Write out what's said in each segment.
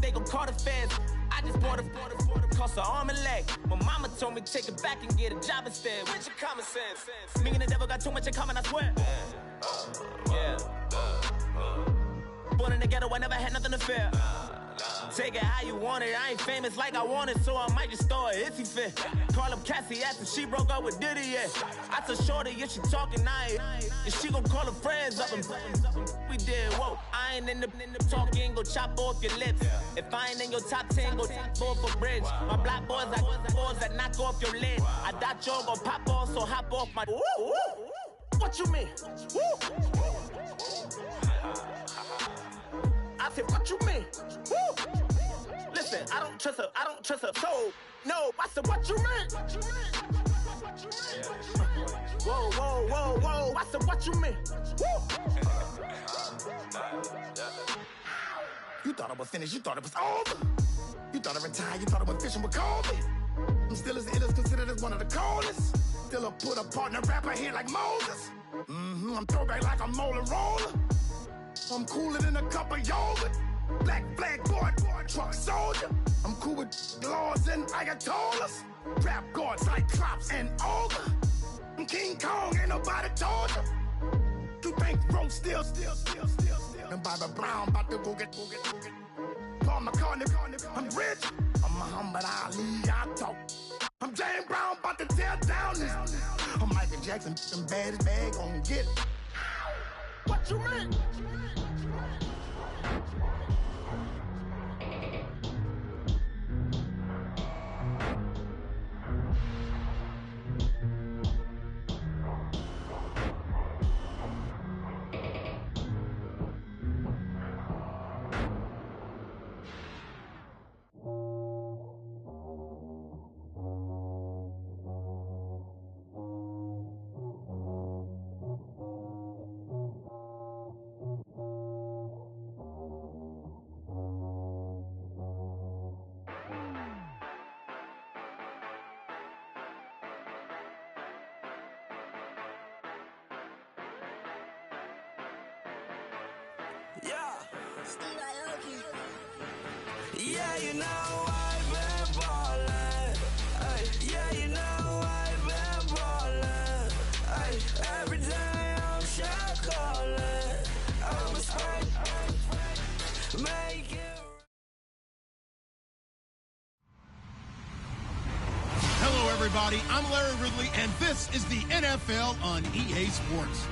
they gon' call the feds. I just bought a cost an arm and leg. My mama told me take it back and get a job instead. Where's your common sense? Me and the devil got too much in common, I swear. Yeah. Born in the ghetto, I never had nothing to fear. Take it how you want it. I ain't famous like I want it, so I might just throw it if he fit. Call up Cassie after she broke up with Diddy, yeah. I told Shorty if she talking, and she gon' call her friends up and we did, whoa. I ain't in the talking, go chop off your lips. If I ain't in your top 10, go top 4 for bridge. My black boys like boys that knock off your lid. I thought you gon' pop off, so hop off my. What you mean? I said, what you mean? Listen, I don't trust her, so no. I said, what you mean? Whoa. I said, what you mean? You thought I was finished, you thought it was over. You thought I retired, you thought I was fishing with Kobe. I'm still as ill as considered as one of the coldest. Still a put a partner rapper here like Moses. I'm throwback like a molar roller. I'm cooler than a cup of yogurt. Black flag boy, truck soldier. I'm cool with laws and Ayatollahs. Rap gods like Klops and Olga. I'm King Kong, ain't nobody told you. You think Rose still. And Bobby Brown about to go get. Paul McCartney, I'm rich. I'm Muhammad Ali, I talk. I'm James Brown, about to tear down this. I'm Michael Jackson, them bad as bag, gon' get it. What you mean? Yeah, you know I've been ballin'. Ay, yeah, you know I've been ballin'. Ay, every day I'm shot callin'. I'm a spray, make it. Hello, everybody. I'm Larry Ridley, and this is the NFL on EA Sports.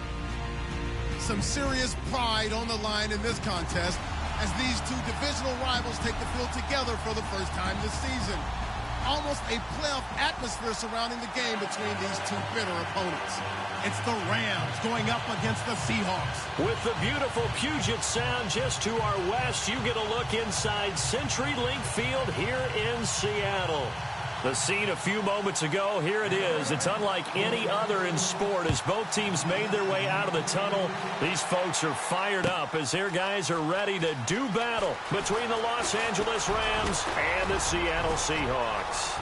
Some serious pride on the line in this contest as these two divisional rivals take the field together for the first time this season. Almost a playoff atmosphere surrounding the game between these two bitter opponents. It's the Rams going up against the Seahawks. With the beautiful Puget Sound just to our west, you get a look inside CenturyLink Field here in Seattle. The scene a few moments ago, here it is. It's unlike any other in sport as both teams made their way out of the tunnel. These folks are fired up as their guys are ready to do battle between the Los Angeles Rams and the Seattle Seahawks.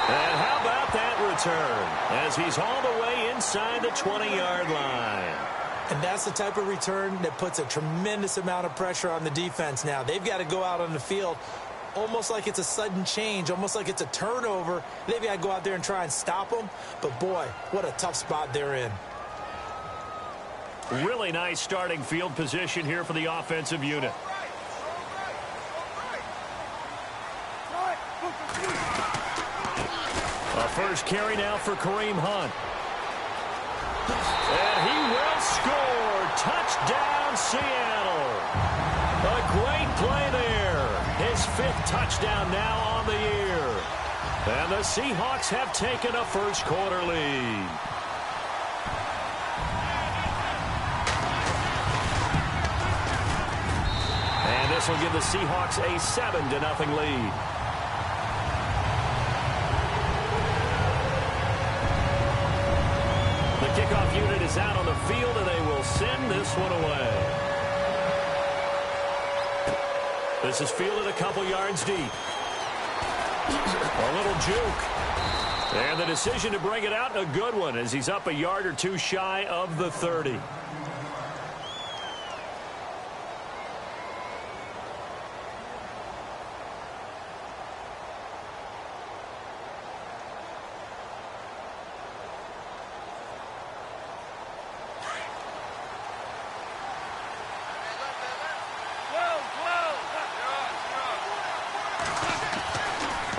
And how about that return as he's all the way inside the 20-yard line. And that's the type of return that puts a tremendous amount of pressure on the defense now. They've got to go out on the field almost like it's a sudden change, almost like it's a turnover. They've got to go out there and try and stop them. But, boy, what a tough spot they're in. Really nice starting field position here for the offensive unit. A first carry now for Kareem Hunt. And he will score. Touchdown, Seattle. A great play there. His fifth touchdown now on the year. And the Seahawks have taken a first quarter lead. And this will give the Seahawks a 7-0 lead. Kickoff unit is out on the field, and they will send this one away. This is fielded a couple yards deep. A little juke. And the decision to bring it out, a good one, as he's up a yard or two shy of the 30.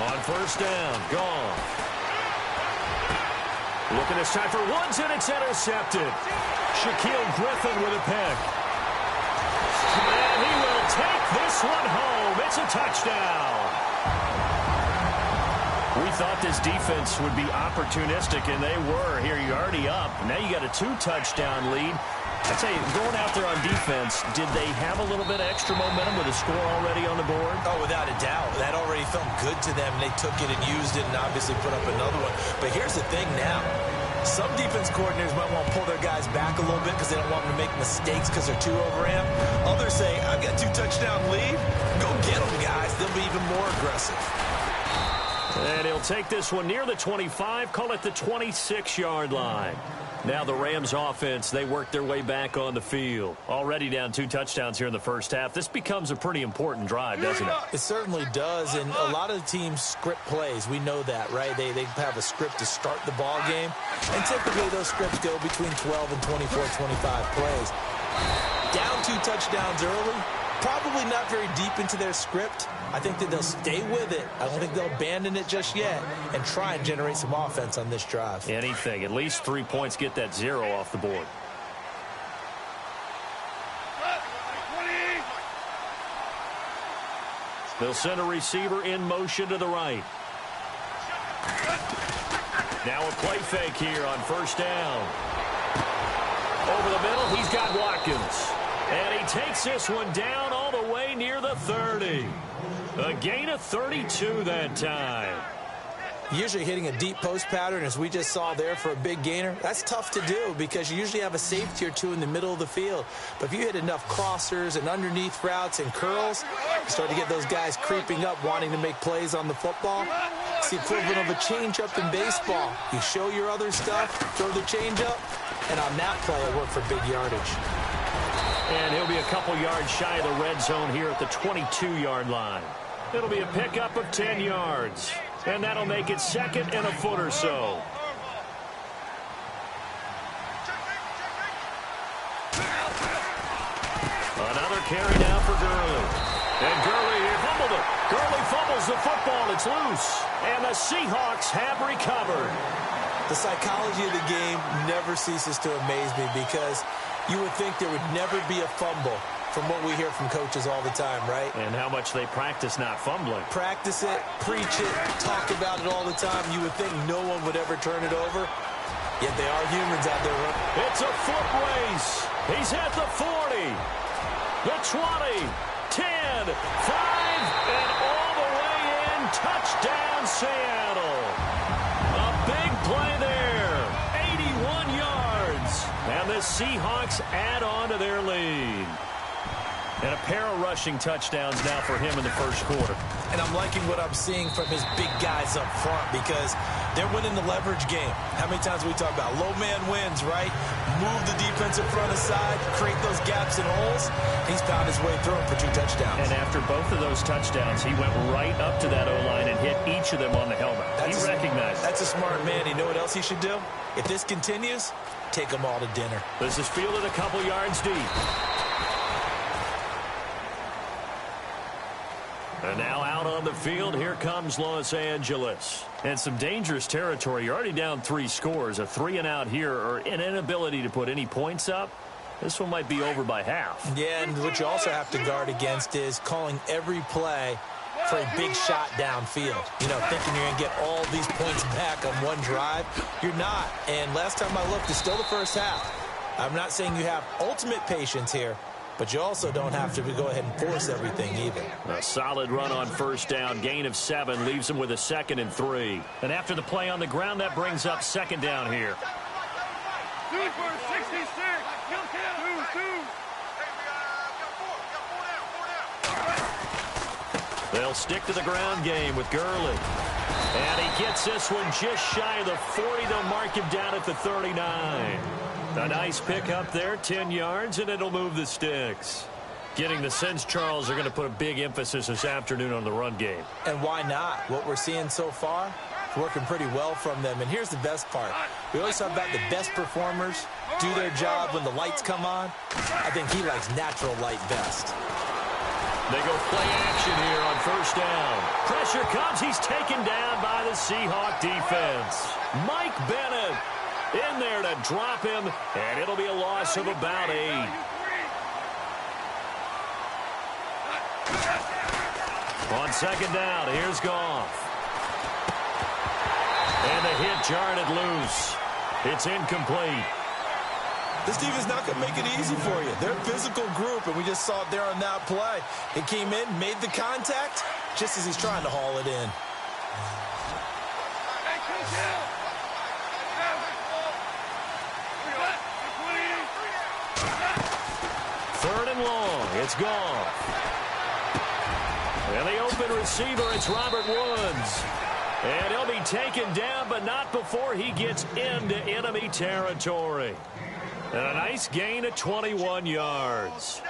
On first down, gone. Looking this time for Woods, and it's intercepted. Shaquille Griffin with a pick. And he will take this one home. It's a touchdown. We thought this defense would be opportunistic, and they were. Here, you're already up. Now you got a 2-touchdown lead. I tell you, going out there on defense, did they have a little bit of extra momentum with a score already on the board? Oh, without a doubt. That already felt good to them. They took it and used it and obviously put up another one. But here's the thing now. Some defense coordinators might want to pull their guys back a little bit because they don't want them to make mistakes because they're too overamped. Others say, I've got 2-touchdown lead. Go get them, guys. They'll be even more aggressive. And he'll take this one near the 25, call it the 26-yard line. Now the Rams offense, they work their way back on the field. Already down 2 touchdowns here in the first half. This becomes a pretty important drive, doesn't it? It certainly does, and a lot of the teams script plays. We know that, right? They have a script to start the ball game, and typically those scripts go between 12 and 24, 25 plays. Down 2 touchdowns early, probably not very deep into their script. I think that they'll stay with it. I don't think they'll abandon it just yet and try and generate some offense on this drive. Anything. At least 3 points, get that 0 off the board. They'll send a receiver in motion to the right. Now a play fake here on first down. Over the middle, he's got Watkins. And he takes this one down all the way near the 30. A gain of 32 that time. Usually hitting a deep post pattern, as we just saw there for a big gainer, that's tough to do because you usually have a safety or two in the middle of the field. But if you hit enough crossers and underneath routes and curls, you start to get those guys creeping up, wanting to make plays on the football. It's the equivalent of a changeup in baseball. You show your other stuff, throw the changeup, and on that play, it worked for big yardage. And he'll be a couple yards shy of the red zone here at the 22-yard line. It'll be a pickup of 10 yards. And that'll make it second and a foot or so. Another carry now for Gurley. And Gurley here fumbled it. Gurley fumbles the football. It's loose. And the Seahawks have recovered. The psychology of the game never ceases to amaze me because you would think there would never be a fumble from what we hear from coaches all the time, right? And how much they practice not fumbling. Practice it, preach it, talk about it all the time. You would think no one would ever turn it over. Yet they are humans out there. It's a foot race. He's at the 40, the 20, 10, 5, and all the way in. Touchdown, Seattle. A big play there. 81 yards. And the Seahawks add on to their lead. And a pair of rushing touchdowns now for him in the first quarter. And I'm liking what I'm seeing from his big guys up front because they're winning the leverage game. How many times we talk about low man wins, right? Move the defensive front aside, create those gaps and holes. He's found his way through them for 2 touchdowns. And after both of those touchdowns, he went right up to that O-line and hit each of them on the helmet. He recognized it. That's a smart man. You know what else he should do? If this continues, take them all to dinner. This is fielded a couple yards deep. And now out on the field, here comes Los Angeles. And some dangerous territory. You're already down 3 scores. A 3-and-out here, or an inability to put any points up. This one might be over by half. Yeah, and what you also have to guard against is calling every play for a big shot downfield. You know, thinking you're going to get all these points back on one drive. You're not. And last time I looked, it's still the first half. I'm not saying you have ultimate patience here, but you also don't have to go ahead and force everything either. A solid run on first down. Gain of 7 leaves him with a 2nd and 3. And after the play on the ground, that brings up 2nd down here. 2 for 66. They'll stick to the ground game with Gurley. And he gets this one just shy of the 40. They'll mark him down at the 39. A nice pick up there, 10 yards, and it'll move the sticks. Getting the sense, Charles, are going to put a big emphasis this afternoon on the run game. And why not? What we're seeing so far is working pretty well from them. And here's the best part. We always talk about the best performers do their job when the lights come on. I think he likes natural light best. They go play action here on first down. Pressure comes. He's taken down by the Seahawk defense. Mike Bennett in there to drop him, and it'll be a loss of about 8. On second down, here's Goff. And the hit jarred it loose. It's incomplete. This defense is not going to make it easy for you. They're a physical group, and we just saw it there on that play. It came in, made the contact, just as he's trying to haul it in. Third and long. It's Goff. And the open receiver, it's Robert Woods. And he'll be taken down, but not before he gets into enemy territory. And a nice gain of 21 yards.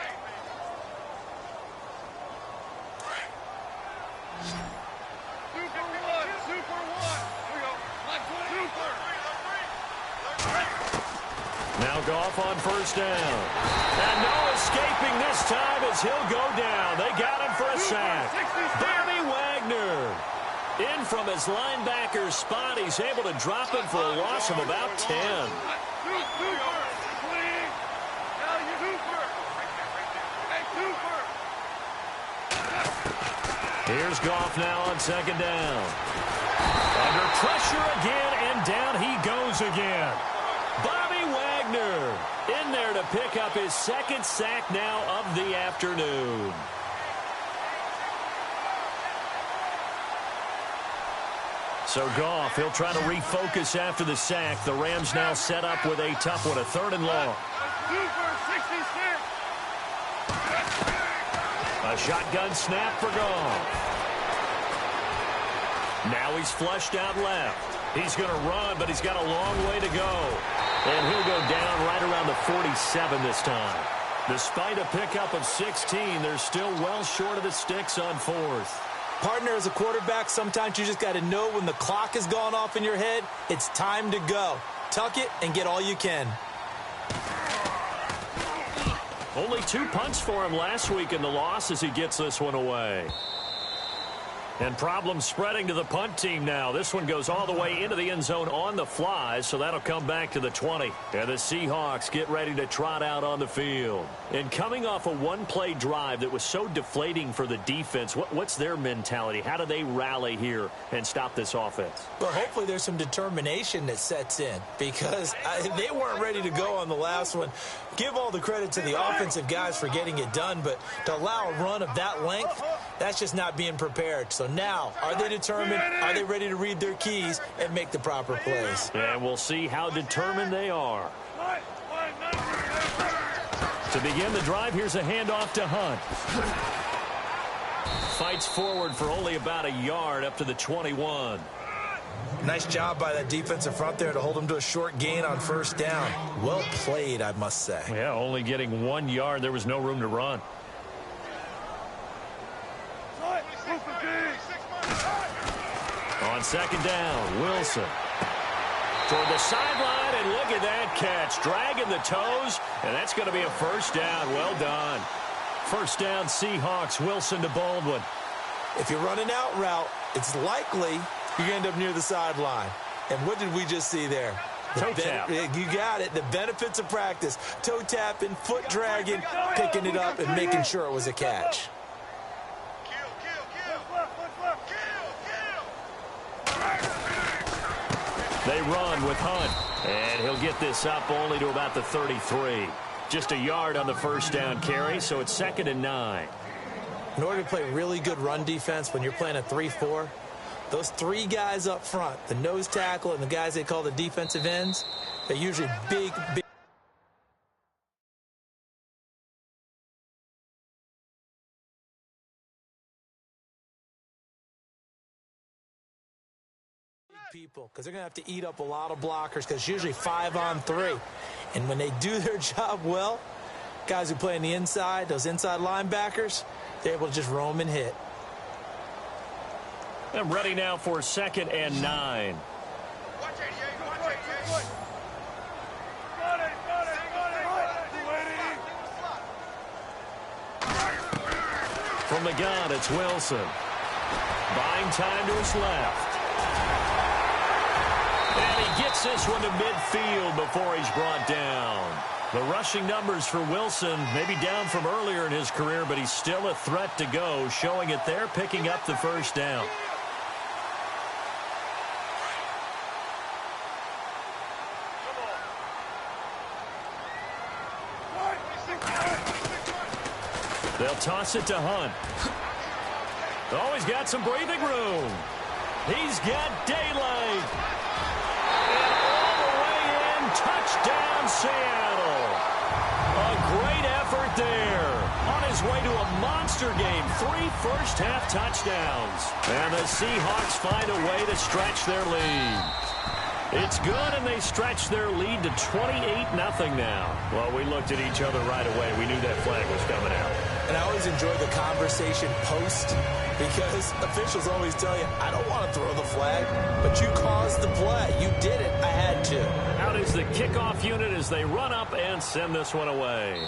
Now Goff on first down. And no escaping this time as he'll go down. They got him for a sack. Bobby Wagner in from his linebacker spot. He's able to drop him for a loss of about 10. Here's Goff now on second down. Under pressure again, and down he goes again. Bobby Wagner in there to pick up his second sack now of the afternoon. So Goff, he'll try to refocus after the sack. The Rams now set up with a tough one, a third and long. A shotgun snap for Goff. Now he's flushed out left. He's going to run, but he's got a long way to go. And he'll go down right around the 47 this time. Despite a pickup of 16, they're still well short of the sticks on fourth. Partner, as a quarterback, sometimes you just got to know when the clock has gone off in your head, it's time to go. Tuck it and get all you can. Only 2 punts for him last week in the loss as he gets this one away. And problems spreading to the punt team now. This one goes all the way into the end zone on the fly, so that'll come back to the 20. And the Seahawks get ready to trot out on the field. And coming off a one-play drive that was so deflating for the defense, what's their mentality? How do they rally here and stop this offense? Well, hopefully there's some determination that sets in because they weren't ready to go on the last one. Give all the credit to the offensive guys for getting it done, but to allow a run of that length, that's just not being prepared. So now, are they determined? Are they ready to read their keys and make the proper plays? And we'll see how determined they are. To begin the drive, here's a handoff to Hunt. Fights forward for only about a yard up to the 21. Nice job by that defensive front there to hold him to a short gain on first down. Well played, I must say. Yeah, only getting 1 yard. There was no room to run. On second down, Wilson. Toward the sideline, and look at that catch. Dragging the toes, and that's going to be a first down. Well done. First down, Seahawks. Wilson to Baldwin. If you run an out route, it's likely you end up near the sideline. And what did we just see there? Toe tap. You got it. The benefits of practice. Toe tapping, foot dragging, picking it up, and making sure it was a catch. They run with Hunt, and he'll get this up only to about the 33. Just a yard on the first down carry, so it's 2nd and 9. In order to play really good run defense when you're playing a 3-4, those 3 guys up front, the nose tackle and the guys they call the defensive ends, they're usually big people because they're going to have to eat up a lot of blockers because it's usually 5-on-3. And when they do their job well, guys who play on the inside, those inside linebackers, they're able to just roam and hit. I'm ready now for 2nd and 9. From the gun, it's Wilson. Buying time to his left. And he gets this one to midfield before he's brought down. The rushing numbers for Wilson may be down from earlier in his career, but he's still a threat to go, showing it there, picking up the first down. They'll toss it to Hunt. Oh, he's got some breathing room. He's got daylight. And all the way in, touchdown Seattle. A great effort there. On his way to a monster game, 3 first-half touchdowns. And the Seahawks find a way to stretch their lead. It's good, and they stretch their lead to 28-0 now. Well, we looked at each other right away. We knew that flag was coming out. And I always enjoy the conversation post because officials always tell you, I don't want to throw the flag, but you caused the play. You did it. I had to. Out is the kickoff unit as they run up and send this one away.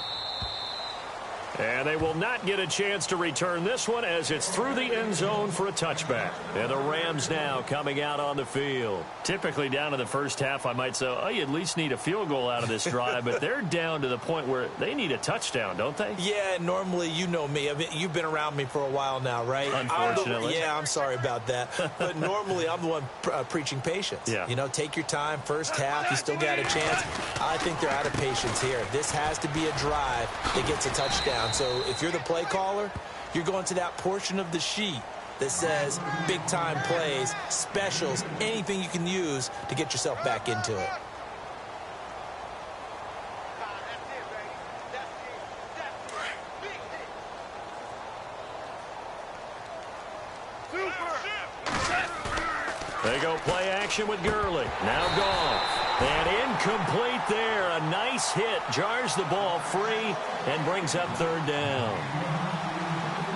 And they will not get a chance to return this one as it's through the end zone for a touchback. And the Rams now coming out on the field. Typically down in the first half, I might say, oh, you at least need a field goal out of this drive. But they're down to the point where they need a touchdown, don't they? Yeah, normally, you know me. I mean, you've been around me for a while now, right? Unfortunately. I'm sorry about that. But normally, I'm the one preaching patience. Yeah. You know, take your time. First half, you still got a chance. I think they're out of patience here. This has to be a drive that gets a touchdown. So if you're the play caller, you're going to that portion of the sheet that says big-time plays, specials, anything you can use to get yourself back into it. They go play action with Gurley. Now gone. And incomplete there. A nice hit. Jars the ball free and brings up third down.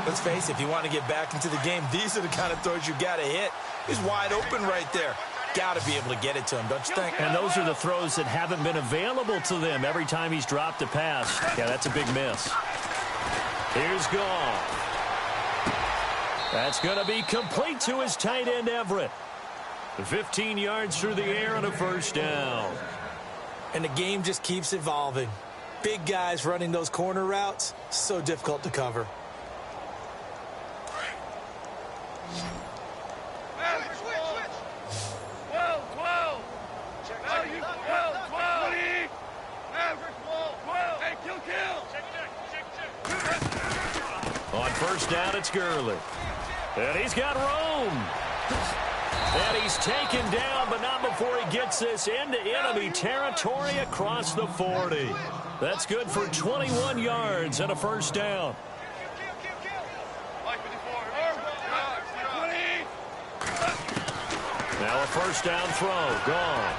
Let's face it, if you want to get back into the game, these are the kind of throws you got to hit. He's wide open right there. Got to be able to get it to him, don't you think? And those are the throws that haven't been available to them every time he's dropped a pass. Yeah, that's a big miss. Here's Goff. That's going to be complete to his tight end, Everett. 15 yards through the air and a first down. And the game just keeps evolving. Big guys running those corner routes, so difficult to cover. On first down, it's Gurley. And he's got room. And he's taken down, but not before he gets this into enemy territory across the 40. That's good for 21 yards and a first down. Now a first down throw. Gone.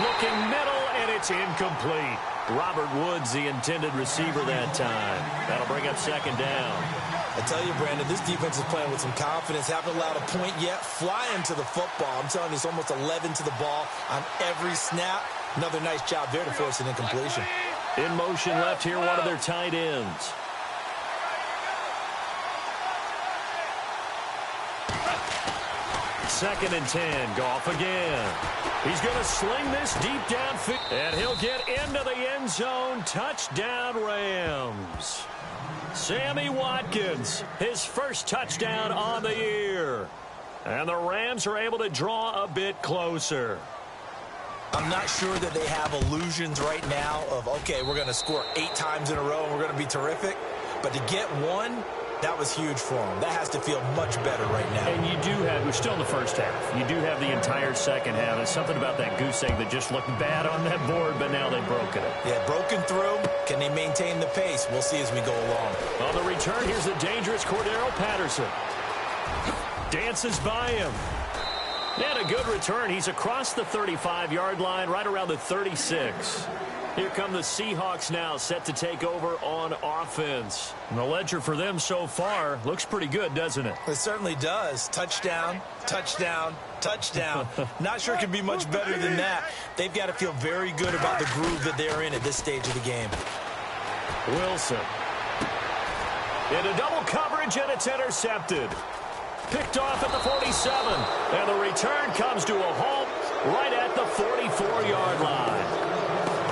Looking middle, and it's incomplete. Robert Woods, the intended receiver that time. That'll bring up second down. I tell you, Brandon, this defense is playing with some confidence. Haven't allowed a point yet. Flying to the football. I'm telling you, it's almost 11 to the ball on every snap. Another nice job there to force an incompletion. In motion left here, one of their tight ends. Second and 10. Goff again. He's going to sling this deep downfield. And he'll get into the end zone. Touchdown, Rams. Sammy Watkins, his first touchdown on the year. And the Rams are able to draw a bit closer. I'm not sure that they have illusions right now of, okay, we're going to score 8 times in a row and we're going to be terrific. But to get one, that was huge for them. That has to feel much better right now. And you do have, we're still in the first half. You do have the entire second half. There's something about that goose egg that just looked bad on that board, but now they've broken it. Yeah, broken through. Can they maintain the pace? We'll see as we go along. On the return, here's the dangerous Cordero Patterson. Dances by him. And a good return. He's across the 35-yard line, right around the 36. Here come the Seahawks now, set to take over on offense. And the ledger for them so far looks pretty good, doesn't it? It certainly does. Touchdown, touchdown, touchdown. Not sure it can be much better than that. They've got to feel very good about the groove that they're in at this stage of the game. Wilson. Into double coverage, and it's intercepted. Picked off at the 47, and the return comes to a halt right at the 44-yard line.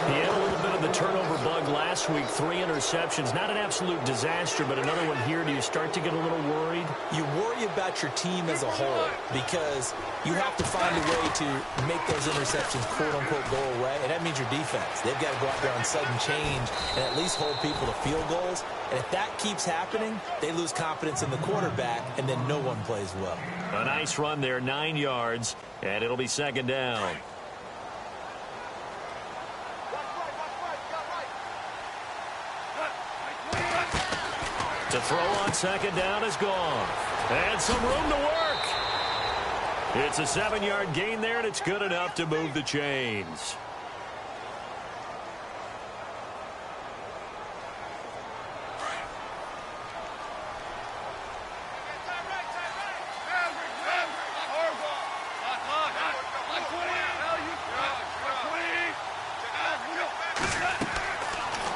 He had a little bit of the turnover bug last week, 3 interceptions. Not an absolute disaster, but another one here. Do you start to get a little worried? You worry about your team as a whole because you have to find a way to make those interceptions, quote-unquote, go away, and that means your defense. They've got to go out there on sudden change and at least hold people to field goals. And if that keeps happening, they lose confidence in the quarterback, and then no one plays well. A nice run there, 9 yards, and it'll be second down. To throw on second down is gone. And some room to work. It's a 7-yard gain there, and it's good enough to move the chains.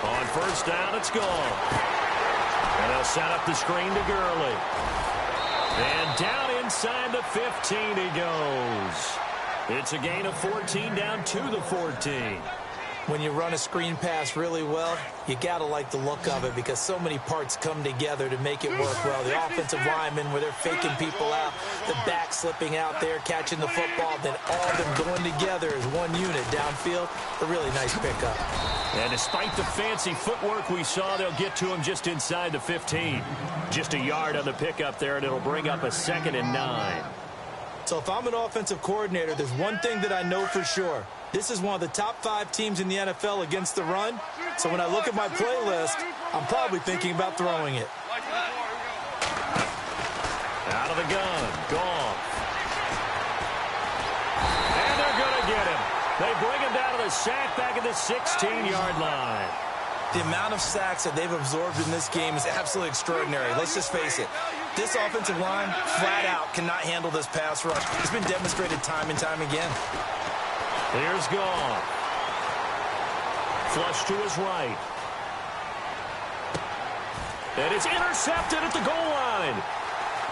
On first down, it's gone. And they'll set up the screen to Gurley. And down inside the 15 he goes. It's a gain of 14 down to the 14. When you run a screen pass really well, you got to like the look of it because so many parts come together to make it work well. The offensive linemen, where they're faking people out, the back slipping out there, catching the football, then all of them going together as one unit downfield. A really nice pickup. And despite the fancy footwork we saw, they'll get to him just inside the 15. Just a yard on the pickup there, and it'll bring up a 2nd and 9. So if I'm an offensive coordinator, there's one thing that I know for sure. This is one of the top 5 teams in the NFL against the run. So when I look at my playlist, I'm probably thinking about throwing it. Out of the gun, gone. And they're going to get him. They bring him down to the sack back at the 16-yard line. The amount of sacks that they've absorbed in this game is absolutely extraordinary. Let's just face it. This offensive line, flat out, cannot handle this pass rush. It's been demonstrated time and time again. Here's Goff. Flush to his right. And it's intercepted at the goal line.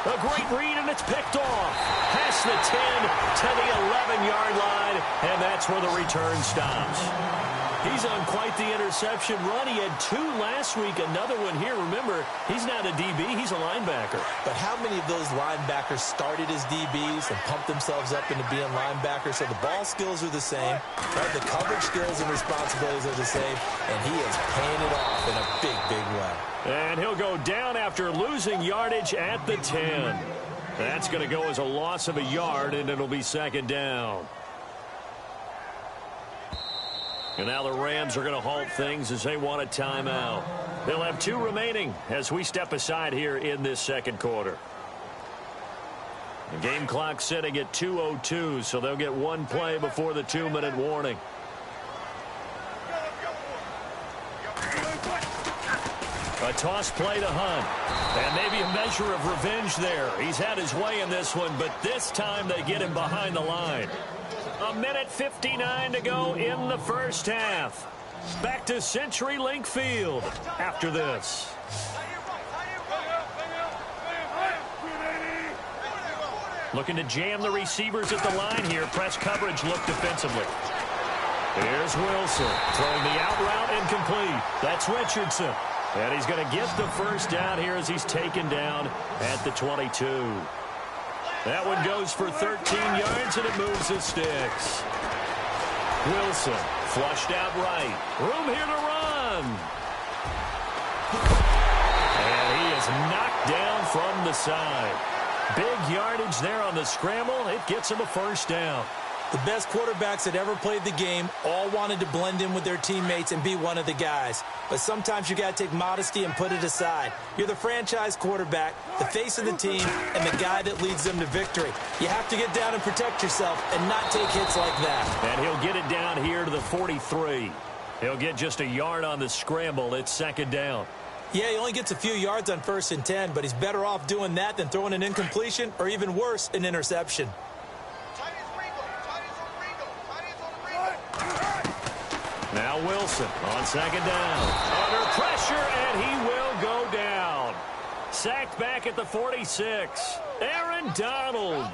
A great read, and it's picked off. Past the 10 to the 11-yard line, and that's where the return stops. He's on quite the interception run. He had 2 last week, another one here. Remember, he's not a DB, he's a linebacker. But how many of those linebackers started as DBs and pumped themselves up into being linebackers? So the ball skills are the same, right? The coverage skills and responsibilities are the same, and he is paying it off in a big, big way. And he'll go down after losing yardage at the 10. That's going to go as a loss of a yard, and it'll be second down. And now the Rams are going to halt things as they want a timeout. They'll have 2 remaining as we step aside here in this second quarter. The game clock sitting at 2:02, so they'll get 1 play before the 2-minute warning. A toss play to Hunt. And maybe a measure of revenge there. He's had his way in this one, but this time they get him behind the line. 1:59 to go in the first half. Back to CenturyLink Field after this. Looking to jam the receivers at the line here. Press coverage look defensively. Here's Wilson throwing the out route incomplete. That's Richardson. And he's going to get the first down here as he's taken down at the 22. That one goes for 13 yards, and it moves the sticks. Wilson flushed out right. Room here to run. And he is knocked down from the side. Big yardage there on the scramble. It gets him a first down. The best quarterbacks that ever played the game all wanted to blend in with their teammates and be one of the guys. But sometimes you got to take modesty and put it aside. You're the franchise quarterback, the face of the team, and the guy that leads them to victory. You have to get down and protect yourself and not take hits like that. And he'll get it down here to the 43. He'll get just a yard on the scramble. It's second down. Yeah, he only gets a few yards on 1st and 10, but he's better off doing that than throwing an incompletion or even worse, an interception. Now Wilson on second down. Under pressure, and he will go down. Sacked back at the 46. Aaron Donald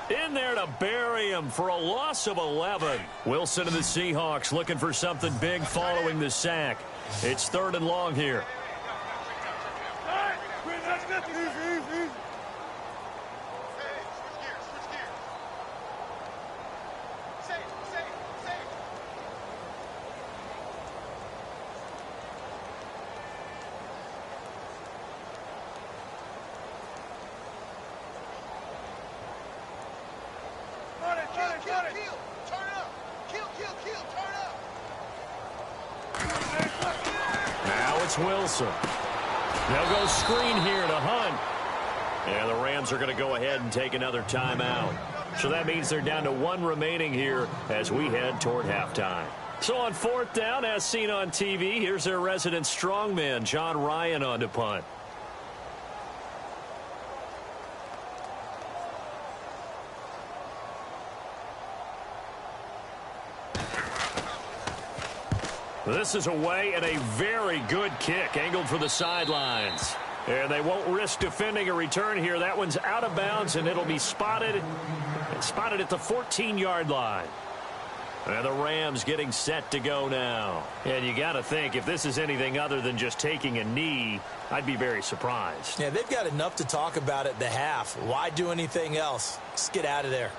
in there to bury him for a loss of 11. Wilson and the Seahawks looking for something big following the sack. It's 3rd and long here. Wilson. They'll go screen here to Hunt. And the Rams are going to go ahead and take another timeout. So that means they're down to 1 remaining here as we head toward halftime. So on 4th down, as seen on TV, here's their resident strongman, John Ryan, on to punt. This is away and a very good kick angled for the sidelines. And they won't risk defending a return here. That one's out of bounds, and it'll be spotted at the 14-yard line. And the Rams getting set to go now. And you got to think, if this is anything other than just taking a knee, I'd be very surprised. Yeah, they've got enough to talk about at the half. Why do anything else? Just get out of there.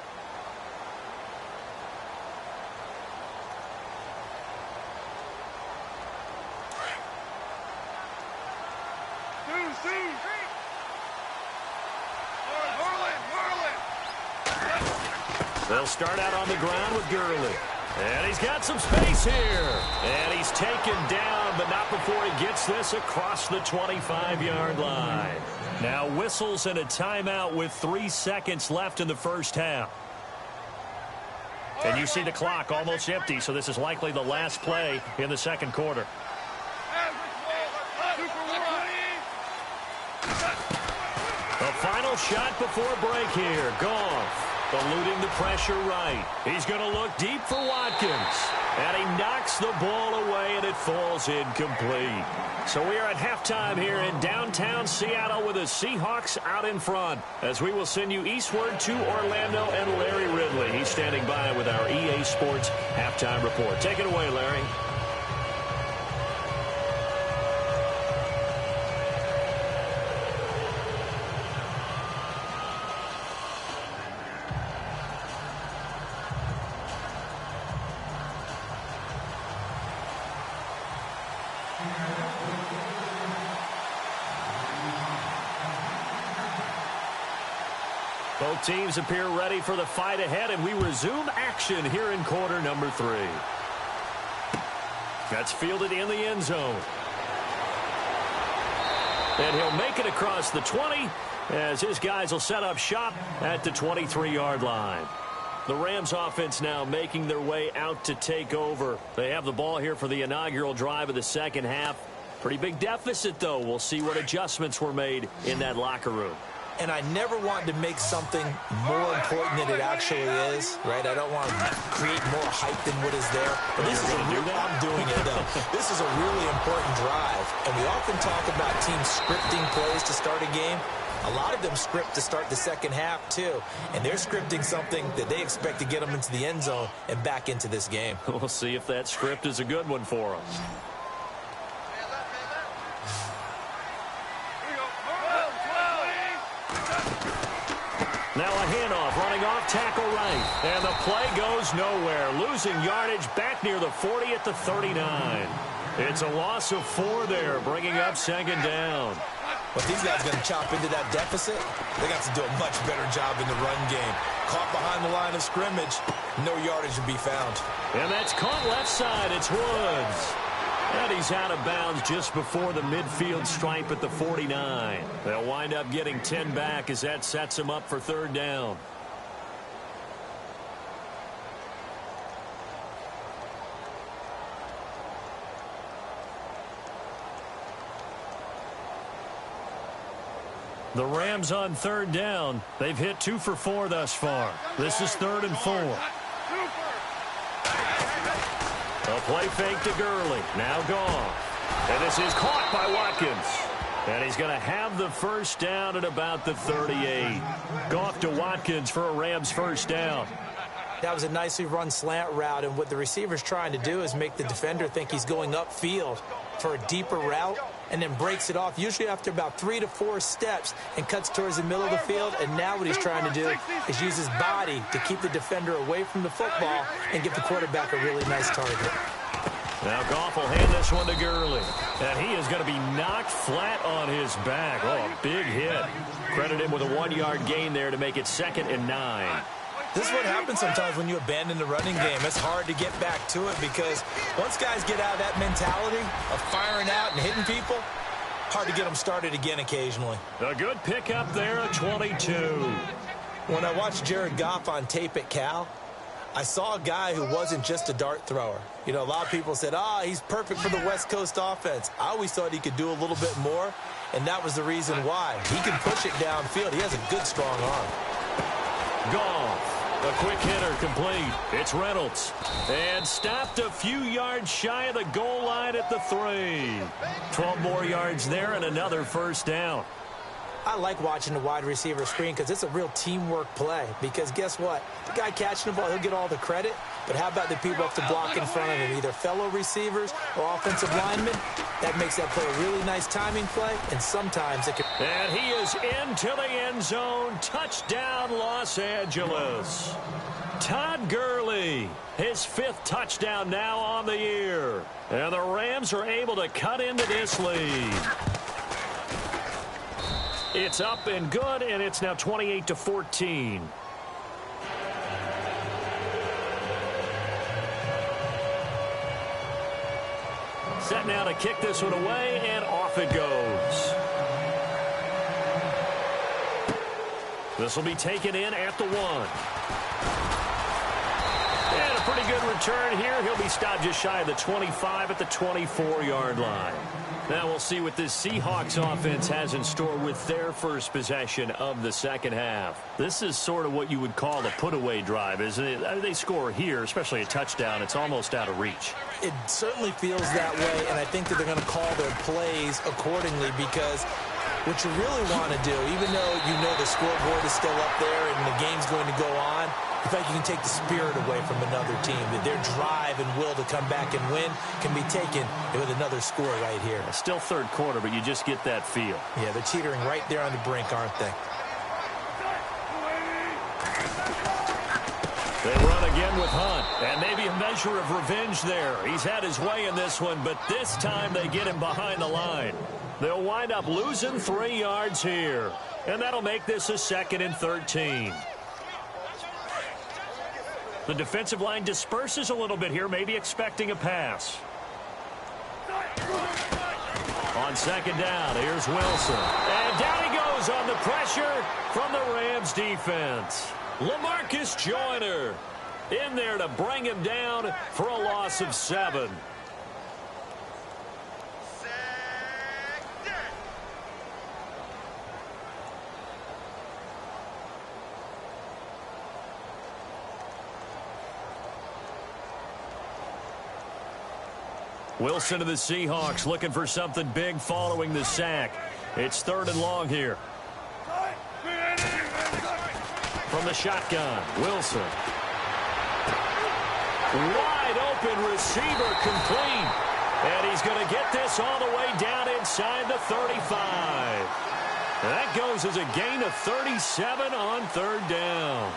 They'll start out on the ground with Gurley. And he's got some space here. And he's taken down, but not before he gets this across the 25-yard line. Now whistles and a timeout with 3 seconds left in the first half. And you see the clock almost empty, so this is likely the last play in the second quarter. The final shot before break here. Goff eluding the pressure right. He's going to look deep for Watkins. And he knocks the ball away, and it falls incomplete. So we are at halftime here in downtown Seattle with the Seahawks out in front, as we will send you eastward to Orlando and Larry Ridley. He's standing by with our EA Sports halftime report. Take it away, Larry. Both teams appear ready for the fight ahead, and we resume action here in quarter number 3. That's fielded in the end zone. And he'll make it across the 20 as his guys will set up shop at the 23-yard line. The Rams offense now making their way out to take over. They have the ball here for the inaugural drive of the second half. Pretty big deficit, though. We'll see what adjustments were made in that locker room. And I never want to make something more important than it actually is, right? I don't want to create more hype than what is there. But this is I'm doing it, though. This is a really important drive. And we often talk about teams scripting plays to start a game. A lot of them script to start the second half, too. And they're scripting something that they expect to get them into the end zone and back into this game. We'll see if that script is a good one for them. Now a handoff, running off tackle right. And the play goes nowhere. Losing yardage back near the 40 at the 39. It's a loss of 4 there, bringing up second down. But these guys going to chop into that deficit? They got to do a much better job in the run game. Caught behind the line of scrimmage, no yardage to be found. And that's caught left side. It's Woods. And he's out of bounds just before the midfield stripe at the 49. They'll wind up getting 10 back as that sets them up for third down. The Rams on third down. They've hit 2 for 4 thus far. This is 3rd and 4. A play fake to Gurley. Now Goff. And this is caught by Watkins. And he's going to have the first down at about the 38. Goff to Watkins for a Rams first down. That was a nicely run slant route, and what the receiver's trying to do is make the defender think he's going upfield for a deeper route, and then breaks it off, usually after about 3 to 4 steps, and cuts towards the middle of the field. And now what he's trying to do is use his body to keep the defender away from the football and give the quarterback a really nice target. Now Goff will hand this one to Gurley. And he is going to be knocked flat on his back. Oh, a big hit. Credit him with a 1-yard gain there to make it 2nd and 9. This is what happens sometimes when you abandon the running game. It's hard to get back to it because once guys get out of that mentality of firing out and hitting people, hard to get them started again occasionally. A good pickup there at 22. When I watched Jared Goff on tape at Cal, I saw a guy who wasn't just a dart thrower. You know, a lot of people said, he's perfect for the West Coast offense. I always thought he could do a little bit more, and that was the reason why. He can push it downfield. He has a good, strong arm. Goff. A quick hitter complete. It's Reynolds. And stopped a few yards shy of the goal line at the 3. 12 more yards there and another first down. I like watching the wide receiver screen because it's a real teamwork play. Because guess what? The guy catching the ball, he'll get all the credit. But how about the people up to block in front of him, either fellow receivers or offensive linemen? That makes that play a really nice timing play, and sometimes it can... And he is into the end zone. Touchdown, Los Angeles. Todd Gurley, his 5th touchdown now on the year. And the Rams are able to cut into this lead. It's up and good, and it's now 28-14. Set now to kick this one away, and off it goes. This will be taken in at the 1. And a pretty good return here. He'll be stopped just shy of the 25 at the 24-yard line. Now we'll see what this Seahawks offense has in store with their first possession of the second half. This is sort of what you would call a put-away drive, isn't it? They score here, especially a touchdown. It's almost out of reach. It certainly feels that way, and I think that they're going to call their plays accordingly because what you really want to do, even though you know the scoreboard is still up there and the game's going to go on, in fact, you can take the spirit away from another team. That their drive and will to come back and win can be taken with another score right here. Still third quarter, but you just get that feel. Yeah, they're teetering right there on the brink, aren't they? They run again with Hunt, and maybe a measure of revenge there. He's had his way in this one, but this time they get him behind the line. They'll wind up losing 3 yards here, and that'll make this a 2nd and 13. The defensive line disperses a little bit here, maybe expecting a pass. On 2nd down, here's Wilson. And down he goes on the pressure from the Rams defense. LaMarcus Joyner in there to bring him down for a loss of 7. Wilson to the Seahawks looking for something big following the sack. It's 3rd and long here. From the shotgun, Wilson. Wide open receiver complete. And he's going to get this all the way down inside the 35. That goes as a gain of 37 on 3rd down.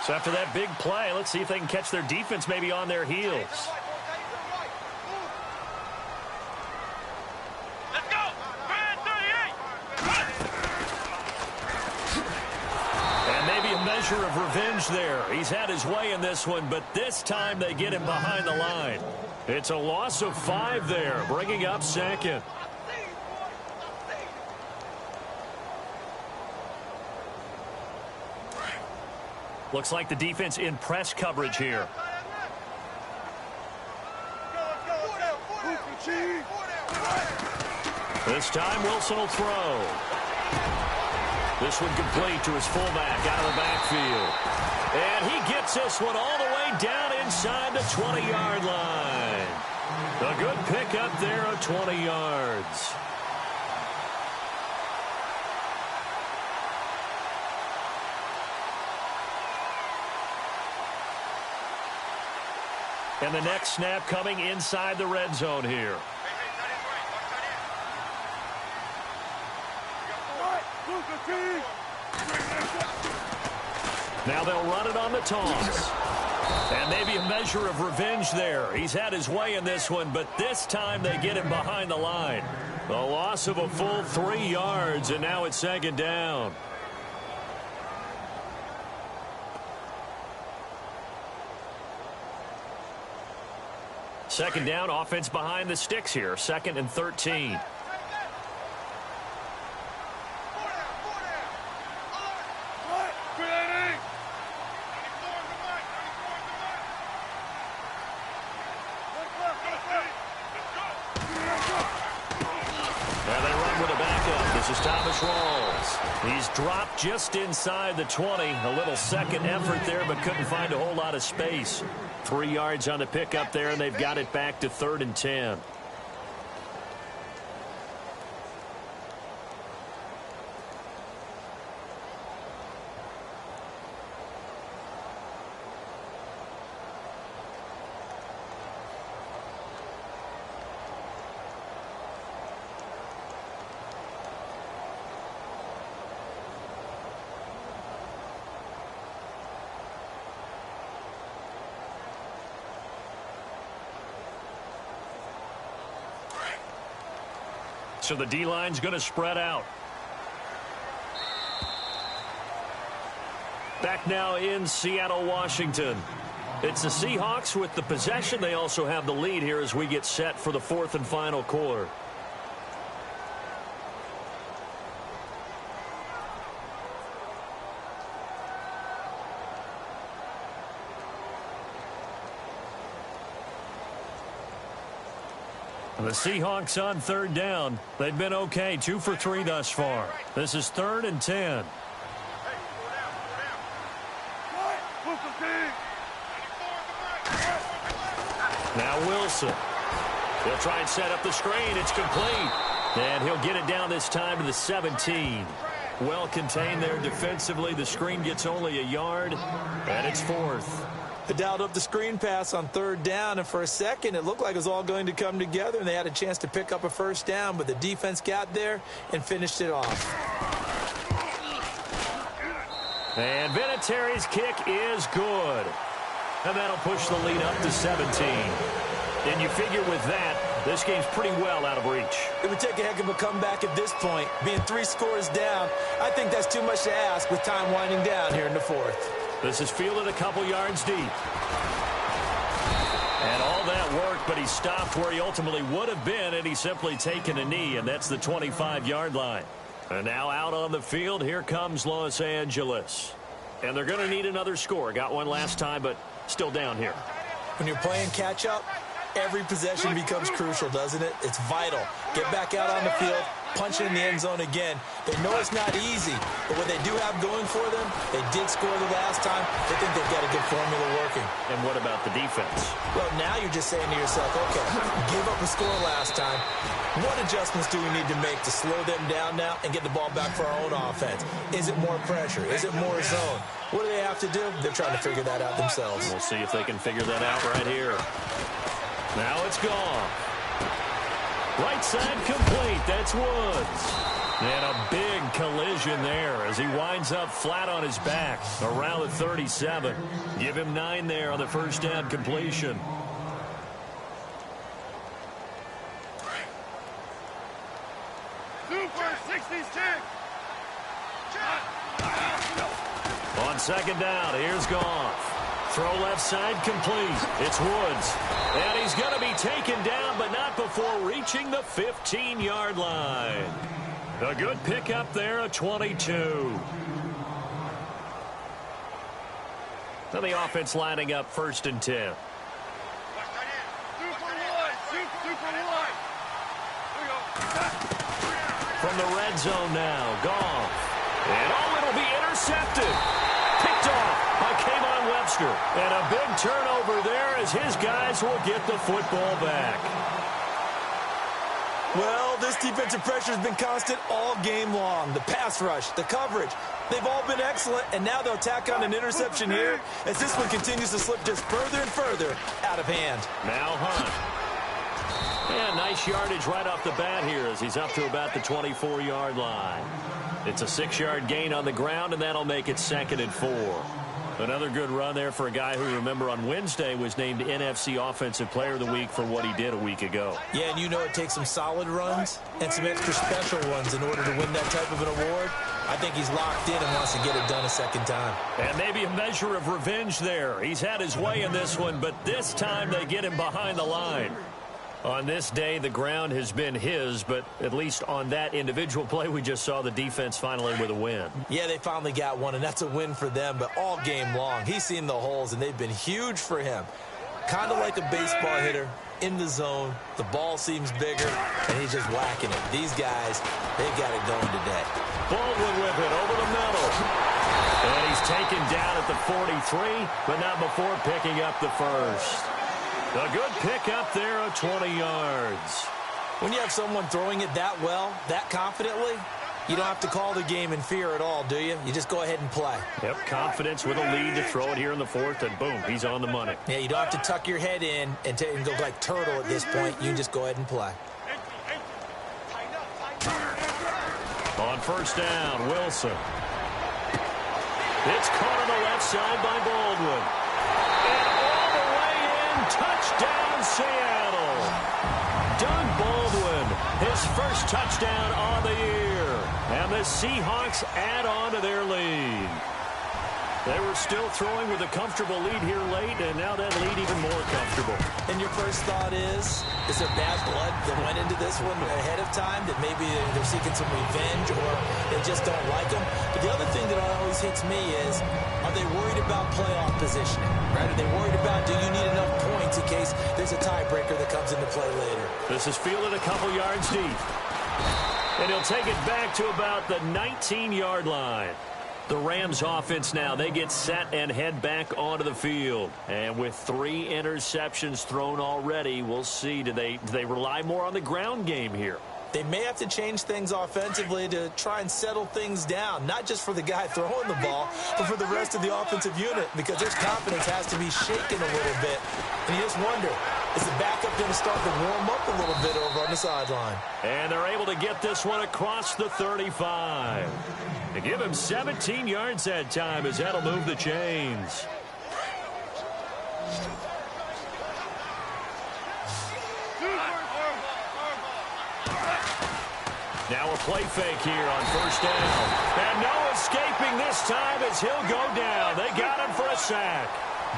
So after that big play, let's see if they can catch their defense maybe on their heels. Let's go! Man 38! And maybe a measure of revenge there. He's had his way in this one, but this time they get him behind the line. It's a loss of 5 there, bringing up 2nd. Looks like the defense in press coverage here. This time Wilson will throw. This one complete to his fullback out of the backfield. And he gets this one all the way down inside the 20-yard line. A good pickup there of 20 yards. And the next snap coming inside the red zone here. Now they'll run it on the toss. And maybe a measure of revenge there. He's had his way in this one, but this time they get him behind the line. The loss of a full 3 yards, and now it's second down. Second down, offense behind the sticks here. 2nd and 13. He's dropped just inside the 20. A little second effort there, but couldn't find a whole lot of space. 3 yards on the pickup there, and they've got it back to 3rd and 10. So the D-line's going to spread out. Back now in Seattle, Washington. It's the Seahawks with the possession. They also have the lead here as we get set for the 4th and final quarter. The Seahawks on 3rd down. They've been okay, 2 for 3 thus far. This is 3rd and 10. Now Wilson. He'll try and set up the screen. It's complete. And he'll get it down this time to the 17. Well contained there defensively. The screen gets only a yard, and it's 4th. They dialed up the screen pass on 3rd down, and for a second it looked like it was all going to come together, and they had a chance to pick up a 1st down, but the defense got there and finished it off. And Vinatieri's kick is good. And that'll push the lead up to 17. And you figure with that, this game's pretty well out of reach. It would take a heck of a comeback at this point. Being 3 scores down, I think that's too much to ask with time winding down here in the 4th. This is fielded a couple yards deep. And all that work, but he stopped where he ultimately would have been, and he's simply taken a knee, and that's the 25-yard line. And now out on the field, here comes Los Angeles. And they're going to need another score. Got one last time, but still down here. When you're playing catch-up, every possession becomes crucial, doesn't it? It's vital. Get back out on the field, punch it in the end zone again. They know it's not easy, but what they do have going for them, they did score the last time. They think they've got a good formula working. And what about the defense? Well, now you're just saying to yourself, okay, give up a score last time. What adjustments do we need to make to slow them down now and get the ball back for our own offense? Is it more pressure? Is it more zone? What do they have to do? They're trying to figure that out themselves. We'll see if they can figure that out right here. Now it's gone. Right side complete. That's Woods. And a big collision there as he winds up flat on his back around the 37. Give him 9 there on the 1st down completion. On 2nd down, here's Goff. Throw left side complete. It's Woods. And he's going to be taken down, but not before reaching the 15-yard line. A good pickup there, a 22. So the offense lining up 1st and 10. From the red zone now, Goff. And it'll be intercepted. Picked off by Kayvon Webster. And a big turnover there as his guys will get the football back. Well, this defensive pressure has been constant all game long. The pass rush, the coverage, they've all been excellent, and now they'll tack on an interception here as this one continues to slip just further and further out of hand. Now Hunt. And nice yardage right off the bat here as he's up to about the 24-yard line. It's a 6-yard gain on the ground, and that'll make it 2nd and 4. Another good run there for a guy who, remember, on Wednesday was named NFC Offensive Player of the Week for what he did a week ago. Yeah, and you know it takes some solid runs and some extra special ones in order to win that type of an award. I think he's locked in and wants to get it done a second time. And maybe a measure of revenge there. He's had his way in this one, but this time they get him behind the line. On this day, the ground has been his, but at least on that individual play, we just saw the defense finally with a win. Yeah, they finally got one, and that's a win for them, but all game long, he's seen the holes, and they've been huge for him. Kind of like a baseball hitter in the zone. The ball seems bigger, and he's just whacking it. These guys, they've got it going today. Baldwin with it over the middle. And he's taken down at the 43, but not before picking up the first. A good pick up there of 20 yards. When you have someone throwing it that well, that confidently, you don't have to call the game in fear at all, do you? You just go ahead and play. Yep, confidence with a lead to throw it here in the 4th, and boom, he's on the money. Yeah, you don't have to tuck your head in and go like turtle at this point. You just go ahead and play. On 1st down, Wilson. It's caught on the left side by Baldwin. And all the way in, touchdown Seattle. Doug Baldwin, his first touchdown on the year. And the Seahawks add on to their lead. They were still throwing with a comfortable lead here late, and now that lead even more comfortable. And your first thought is there bad blood that went into this one ahead of time, that maybe they're seeking some revenge or they just don't like them? But the other thing that always hits me is, are they worried about playoff positioning? Right? Are they worried about, do you need enough points in case there's a tiebreaker that comes into play later? This is fielded a couple yards deep. And he'll take it back to about the 19-yard line. The Rams offense now, they get set and head back onto the field. And with 3 interceptions thrown already, we'll see, do they rely more on the ground game here? They may have to change things offensively to try and settle things down, not just for the guy throwing the ball, but for the rest of the offensive unit, because their confidence has to be shaken a little bit. And you just wonder, is the backup going to start to warm up a little bit over on the sideline? And they're able to get this one across the 35. To give him 17 yards that time as that'll move the chains. Now a play fake here on 1st down. And no escaping this time as he'll go down. They got him for a sack.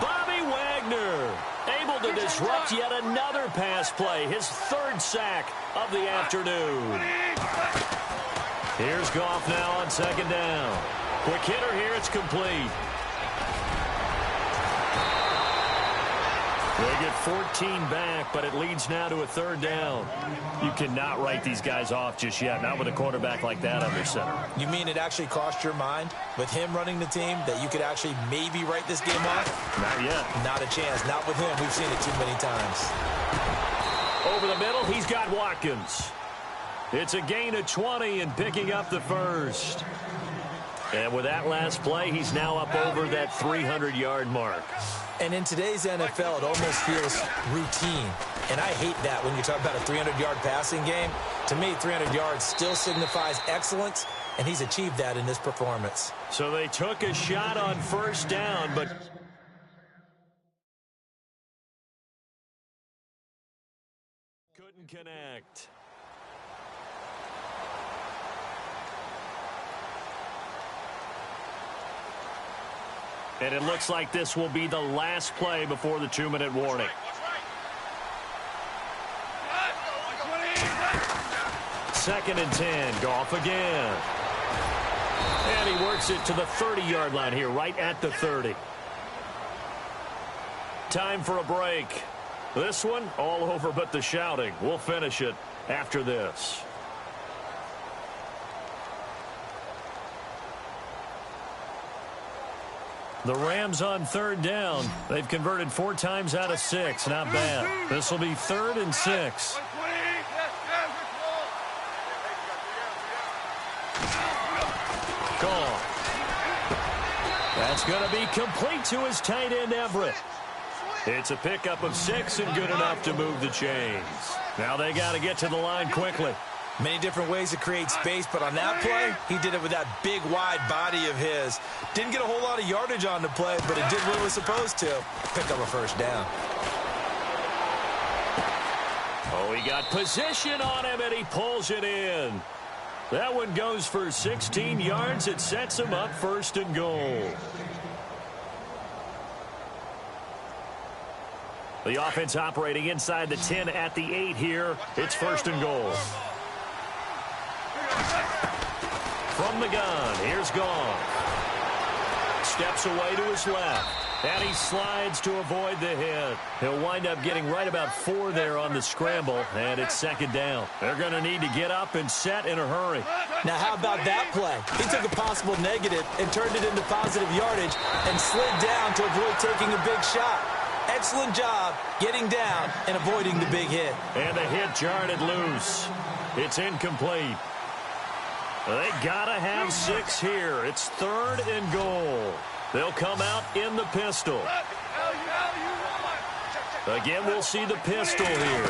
Bobby Wagner able to disrupt yet another pass play. His 3rd sack of the afternoon. Here's Goff now on 2nd down. Quick hitter here, it's complete. They get 14 back, but it leads now to a 3rd down. You cannot write these guys off just yet, not with a quarterback like that under center. You mean it actually crossed your mind with him running the team that you could actually maybe write this game off? Not yet. Not a chance. Not with him. We've seen it too many times. Over the middle, he's got Watkins. It's a gain of 20 and picking up the first. And with that last play, he's now up over that 300-yard mark. And in today's NFL, it almost feels routine. And I hate that when you talk about a 300-yard passing game. To me, 300 yards still signifies excellence, and he's achieved that in this performance. So they took a shot on 1st down, but couldn't connect. And it looks like this will be the last play before the 2-minute warning. Second and 10. Goff again. And he works it to the 30-yard line here, right at the 30. Time for a break. This one, all over but the shouting. We'll finish it after this. The Rams on third down. They've converted 4 times out of 6. Not bad. This will be 3rd and 6. Gone. That's going to be complete to his tight end, Everett. It's a pickup of 6 and good enough to move the chains. Now they got to get to the line quickly. Many different ways to create space, but on that play, he did it with that big, wide body of his. Didn't get a whole lot of yardage on the play, but it did what it was supposed to. Pick up a first down. Oh, he got position on him, and he pulls it in. That one goes for 16 yards. It sets him up 1st and goal. The offense operating inside the 10 at the 8 here. It's 1st and goal. From the gun, here's Gone. Steps away to his left. And he slides to avoid the hit. He'll wind up getting right about 4 there on the scramble, and it's 2nd down. They're going to need to get up and set in a hurry. Now, how about that play? He took a possible negative and turned it into positive yardage and slid down to avoid taking a big shot. Excellent job getting down and avoiding the big hit. And the hit jarred it loose. It's incomplete. They got to have 6 here. It's 3rd and goal. They'll come out in the pistol. Again, we'll see the pistol here.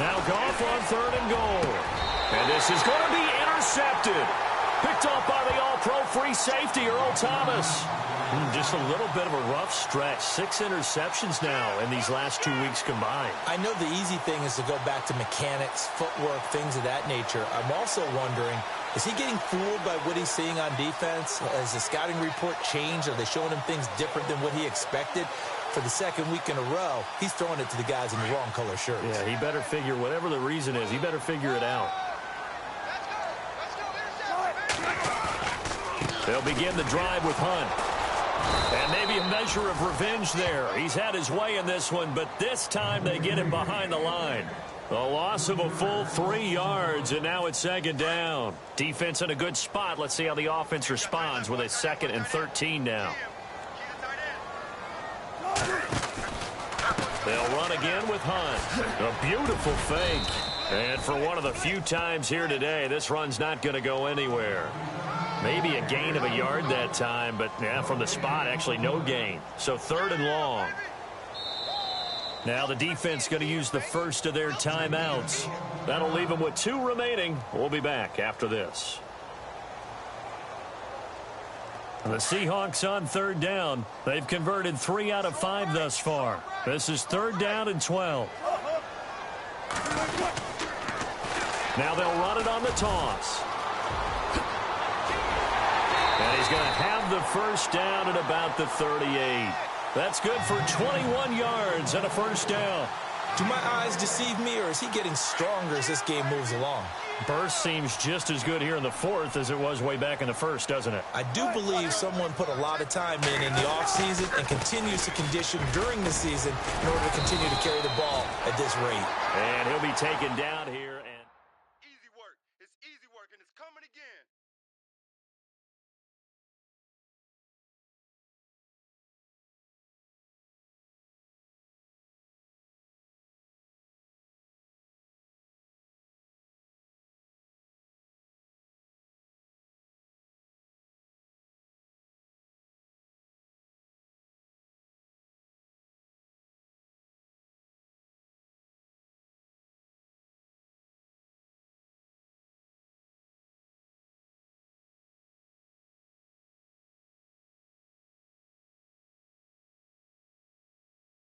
Now Goff on 3rd and goal. And this is going to be intercepted. Picked off by the all-pro free safety, Earl Thomas. Just a little bit of a rough stretch. 6 interceptions now in these last 2 weeks combined. I know the easy thing is to go back to mechanics, footwork, things of that nature. I'm also wondering, is he getting fooled by what he's seeing on defense? Has the scouting report changed? Are they showing him things different than what he expected? For the 2nd week in a row, he's throwing it to the guys in the wrong color shirts. Yeah, he better figure, whatever the reason is, he better figure it out. They'll begin the drive with Hunt. And maybe a measure of revenge there. He's had his way in this one, but this time they get him behind the line. A loss of a full 3 yards, and now it's 2nd down. Defense in a good spot. Let's see how the offense responds with a 2nd and 13 now. They'll run again with Hunt. A beautiful fake. And for one of the few times here today, this run's not going to go anywhere. Maybe a gain of a yard that time, but yeah, from the spot, actually no gain. So 3rd and long. Now the defense going to use the first of their timeouts. That'll leave them with 2 remaining. We'll be back after this. The Seahawks on 3rd down. They've converted 3 out of 5 thus far. This is 3rd down and 12. Now they'll run it on the toss. And he's going to have the first down at about the 38. That's good for 21 yards and a first down. Do my eyes deceive me, or is he getting stronger as this game moves along? Burst seems just as good here in the 4th as it was way back in the 1st, doesn't it? I do believe someone put a lot of time in the offseason and continues to condition during the season in order to continue to carry the ball at this rate. And he'll be taken down here.